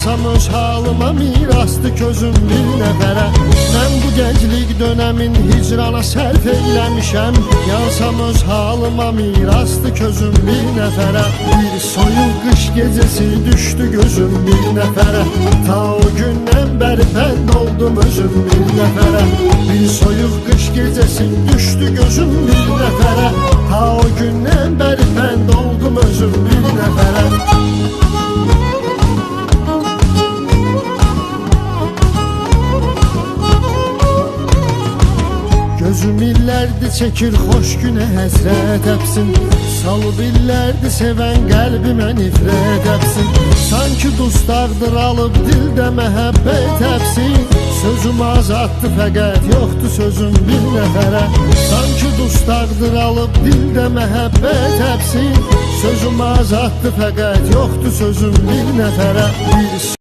Yazsam öz halıma mirastı közüm bir nəfərə. Mən bu gənclik dönəmin hicrana sərf eyləmişəm. Yazsam öz halıma mirastı közüm bir nəfərə. Bir soyuq qış gecesi düşdü gözüm bir nəfərə. Ta o gündən bəri bənd oldum özüm bir nəfərə. Bir soyuq qış gecesi düşdü gözüm bir nəfərə. Ta o gündən bəri bənd oldum özüm bir nəfərə. Gözüm illərdi çəkir xoş günə həsrət əpsin. Salıb illərdi sevən qəlbimə nifrət əpsin. Sanki dustlardır alıb dildə məhəbbət əpsin. Sözüm azaddı fəqət yoxdu sözüm bir nəfərə. Sanki dustlardır alıb dildə məhəbbət əpsin. Sözüm azaddı fəqət yoxdu sözüm bir nəfərə.